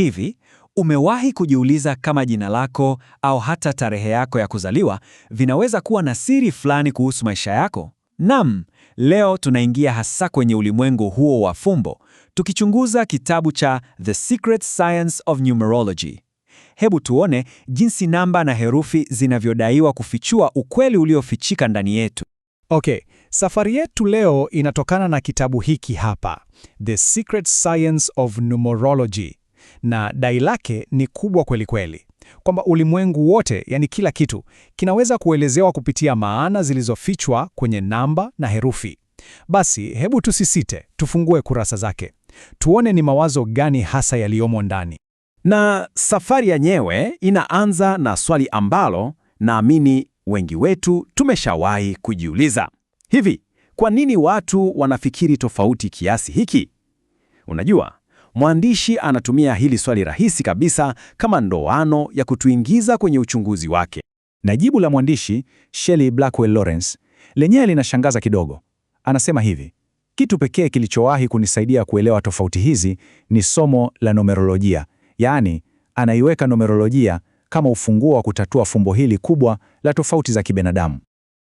Hivi, umewahi kujiuliza kama jina lako au hata tarehe yako ya kuzaliwa vinaweza kuwa na siri fulani kuhusu maisha yako? Naam, leo tunaingia hasa kwenye ulimwengu huo wa fumbo, tukichunguza kitabu cha The Secret Science of Numerology. Hebu tuone jinsi namba na herufi zinavyodaiwa kufichua ukweli uliofichika ndani yetu. Okay, safari yetu leo inatokana na kitabu hiki hapa, The Secret Science of Numerology, na dai lake ni kubwa kweli kweli, kwamba ulimwengu wote, yani kila kitu, kinaweza kuelezewa kupitia maana zilizofichwa kwenye namba na herufi. Basi, hebu tusisite, tufungue kurasa zake. Tuone ni mawazo gani hasa yaliyomo ndani. Na safari yenyewe inaanza na swali ambalo naamini wengi wetu tumeshawahi kujiuliza. Hivi, kwa nini watu wanafikiri tofauti kiasi hiki? Unajua, mwandishi anatumia hili swali rahisi kabisa kama ndoano ya kutuingiza kwenye uchunguzi wake. Na jibu la mwandishi, Shelley Blackwell Lawrence, lenyewe linashangaza kidogo. Anasema hivi: kitu pekee kilichowahi kunisaidia kuelewa tofauti hizi ni somo la numerolojia. Yaani, anaiweka numerolojia kama ufunguo wa kutatua fumbo hili kubwa la tofauti za kibinadamu.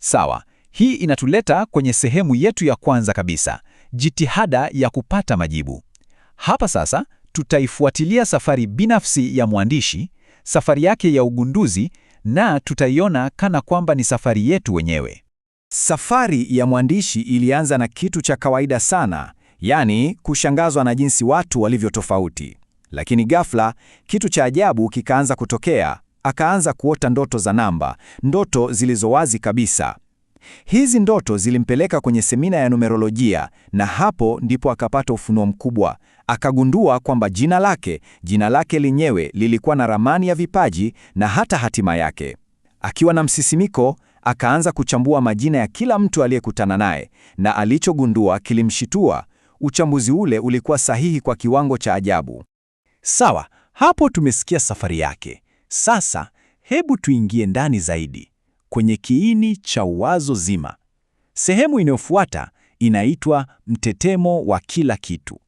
Sawa, hii inatuleta kwenye sehemu yetu ya kwanza kabisa, jitihada ya kupata majibu. Hapa sasa tutaifuatilia safari binafsi ya mwandishi, safari yake ya ugunduzi, na tutaiona kana kwamba ni safari yetu wenyewe. Safari ya mwandishi ilianza na kitu cha kawaida sana, yaani kushangazwa na jinsi watu walivyo tofauti. Lakini ghafla, kitu cha ajabu kikaanza kutokea. Akaanza kuota ndoto za namba, ndoto zilizowazi kabisa. Hizi ndoto zilimpeleka kwenye semina ya numerolojia, na hapo ndipo akapata ufunuo mkubwa. Akagundua kwamba jina lake lenyewe lilikuwa na ramani ya vipaji na hata hatima yake. Akiwa na msisimiko, akaanza kuchambua majina ya kila mtu aliyekutana naye, na alichogundua kilimshitua. Uchambuzi ule ulikuwa sahihi kwa kiwango cha ajabu. Sawa, hapo tumesikia safari yake. Sasa, hebu tuingie ndani zaidi, kwenye kiini cha wazo zima. Sehemu inayofuata inaitwa mtetemo wa kila kitu.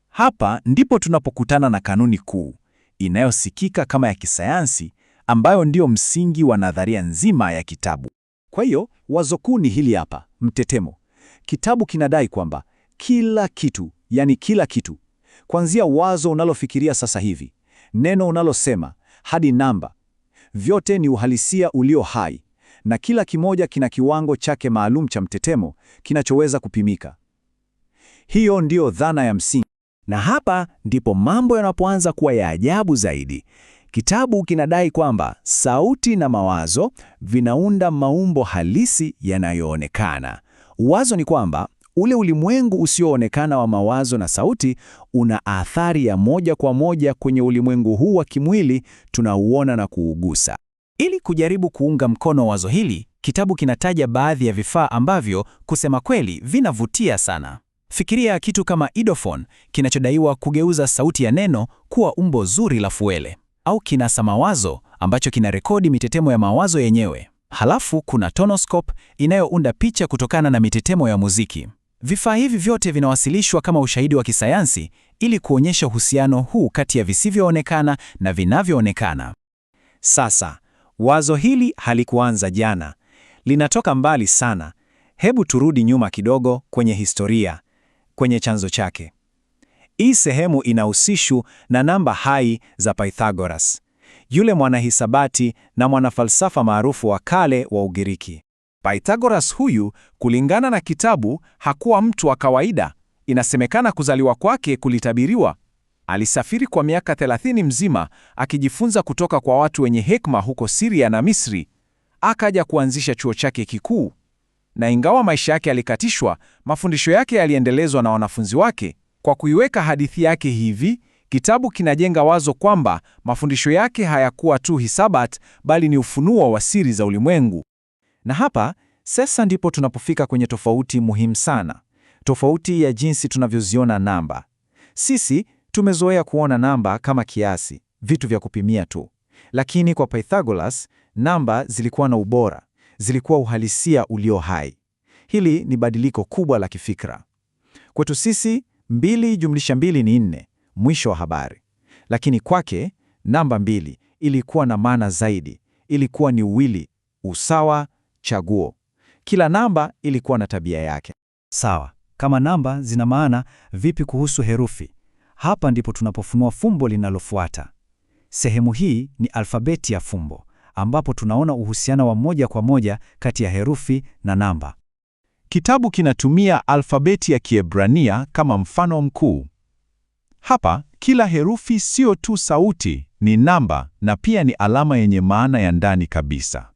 Hapa ndipo tunapokutana na kanuni kuu, inayosikika kama ya kisayansi, ambayo ndio msingi wa nadharia nzima ya kitabu. Kwa hiyo, wazo kuu ni hili hapa, mtetemo. Kitabu kinadai kwamba kila kitu, yani kila kitu, kuanzia wazo unalofikiria sasa hivi, neno unalosema, hadi namba, vyote ni uhalisia ulio hai, na kila kimoja kina kiwango chake maalum cha mtetemo kinachoweza kupimika. Hiyo ndio dhana ya msingi. Na hapa ndipo mambo yanapoanza kuwa ya ajabu zaidi. Kitabu kinadai kwamba sauti na mawazo vinaunda maumbo halisi yanayoonekana. Wazo ni kwamba ule ulimwengu usioonekana wa mawazo na sauti una athari ya moja kwa moja kwenye ulimwengu huu wa kimwili tunauona na kuugusa. Ili kujaribu kuunga mkono wazo hili, kitabu kinataja baadhi ya vifaa ambavyo kusema kweli vinavutia sana. Fikiria kitu kama idophone kinachodaiwa kugeuza sauti ya neno kuwa umbo zuri la fuele, au kinasa mawazo ambacho kinarekodi mitetemo ya mawazo yenyewe. Halafu kuna tonoscope inayounda picha kutokana na mitetemo ya muziki. Vifaa hivi vyote vinawasilishwa kama ushahidi wa kisayansi ili kuonyesha uhusiano huu kati ya visivyoonekana na vinavyoonekana. Sasa, wazo hili halikuanza jana. Linatoka mbali sana. Hebu turudi nyuma kidogo kwenye historia, kwenye chanzo chake. Hii sehemu inahusishwa na namba hai za Pythagoras, yule mwanahisabati na mwanafalsafa maarufu wa kale wa Ugiriki. Pythagoras huyu, kulingana na kitabu, hakuwa mtu wa kawaida. Inasemekana kuzaliwa kwake kulitabiriwa. Alisafiri kwa miaka 30 mzima akijifunza kutoka kwa watu wenye hekima huko Syria na Misri. Akaja kuanzisha chuo chake kikuu. Na ingawa maisha yake yalikatishwa, mafundisho yake yaliendelezwa na wanafunzi wake. Kwa kuiweka hadithi yake hivi, kitabu kinajenga wazo kwamba mafundisho yake hayakuwa tu hisabati, bali ni ufunuo wa siri za ulimwengu. Na hapa sasa ndipo tunapofika kwenye tofauti muhimu sana, tofauti ya jinsi tunavyoziona namba. Sisi tumezoea kuona namba kama kiasi, vitu vya kupimia tu. Lakini kwa Pythagoras, namba zilikuwa na ubora, zilikuwa uhalisia ulio hai. Hili ni badiliko kubwa la kifikra. Kwetu sisi, 2 jumlisha 2 ni 4, mwisho wa habari. Lakini kwake namba 2 ilikuwa na maana zaidi. Ilikuwa ni wili, usawa, chaguo. Kila namba ilikuwa na tabia yake. Sawa, kama namba zina maana, vipi kuhusu herufi? Hapa ndipo tunapofunua fumbo linalofuata. Sehemu hii ni alfabeti ya fumbo, ambapo tunaona uhusiano wa moja kwa moja kati ya herufi na namba. Kitabu kinatumia alfabeti ya Kiebrania kama mfano mkuu. Hapa kila herufi sio tu sauti, ni namba na pia ni alama yenye maana ya ndani kabisa.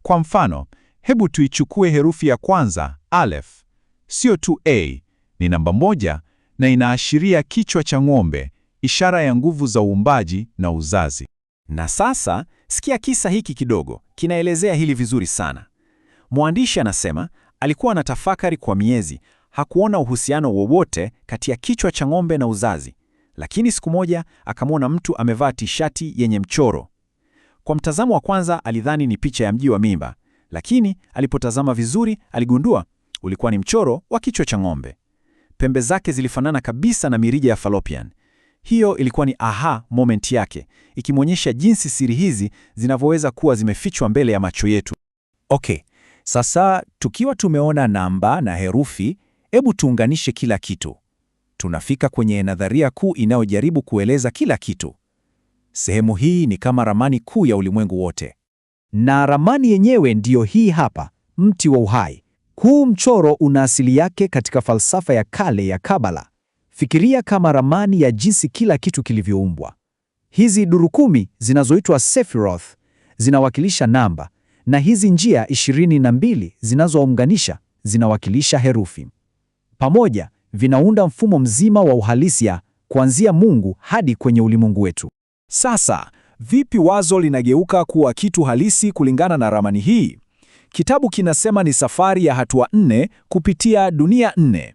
Kwa mfano, hebu tuichukue herufi ya kwanza, Aleph. Sio tu A, ni namba 1 na inaashiria kichwa cha ng'ombe, ishara ya nguvu za uumbaji na uzazi. Na sasa sikia kisa hiki kidogo, kinaelezea hili vizuri sana. Mwandishi anasema alikuwa anatafakari kwa miezi, hakuona uhusiano wowote kati ya kichwa cha ng'ombe na uzazi. Lakini siku moja akamwona mtu amevaa tishati yenye mchoro. Kwa mtazamo wa kwanza alidhani ni picha ya mji wa mimba, lakini alipotazama vizuri aligundua ulikuwa ni mchoro wa kichwa cha ng'ombe. Pembe zake zilifanana kabisa na mirija ya fallopian. Hiyo ilikuwa ni aha moment yake, ikimwonyesha jinsi siri hizi zinavyoweza kuwa zimefichwa mbele ya macho yetu. Okay, sasa tukiwa tumeona namba na herufi, hebu tuunganishe kila kitu. Tunafika kwenye nadharia kuu inayojaribu kueleza kila kitu. Sehemu hii ni kama ramani kuu ya ulimwengu wote. Na ramani yenyewe ndiyo hii hapa, mti wa uhai. Huu mchoro una asili yake katika falsafa ya kale ya Kabala. Fikiria kama ramani ya jinsi kila kitu kilivyoumbwa. Hizi durukumi zinazoitwa Sephiroth zinawakilisha namba, na hizi njia 22 zinazounganisha zinawakilisha herufi. Pamoja vinaunda mfumo mzima wa uhalisia kuanzia Mungu hadi kwenye ulimwengu wetu. Sasa, vipi wazo linageuka kuwa kitu halisi kulingana na ramani hii? Kitabu kinasema ni safari ya hatua 4 kupitia dunia 4.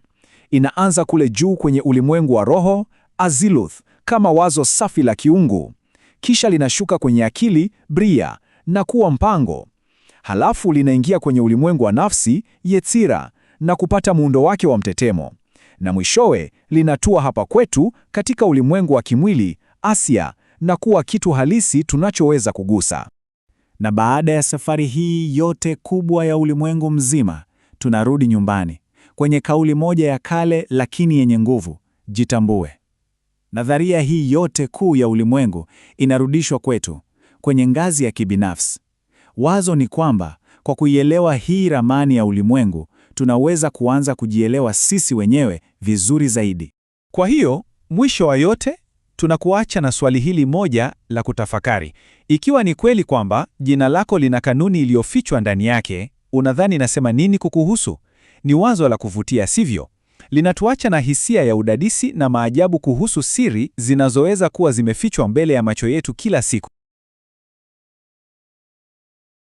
Inaanza kule juu kwenye ulimwengu wa roho, Aziluth, kama wazo safi la kiungu. Kisha linashuka kwenye akili, Bria, na kuwa mpango. Halafu linaingia kwenye ulimwengu wa nafsi, Yetzira, na kupata muundo wake wa mtetemo. Na mwishowe linatua hapa kwetu katika ulimwengu wa kimwili, Asia, na kuwa kitu halisi tunachoweza kugusa. Na baada ya safari hii yote kubwa ya ulimwengu mzima, tunarudi nyumbani kwenye kauli moja ya kale lakini yenye nguvu: jitambue. Nadharia hii yote kuu ya ulimwengu inarudishwa kwetu kwenye ngazi ya kibinafsi. Wazo ni kwamba kwa kuielewa hii ramani ya ulimwengu, tunaweza kuanza kujielewa sisi wenyewe vizuri zaidi. Kwa hiyo, mwisho wa yote, tunakuacha na swali hili moja la kutafakari. Ikiwa ni kweli kwamba jina lako lina kanuni iliyofichwa ndani yake, unadhani inasema nini kukuhusu? Ni wazo la kuvutia, sivyo? Linatuacha na hisia ya udadisi na maajabu kuhusu siri zinazoweza kuwa zimefichwa mbele ya macho yetu kila siku.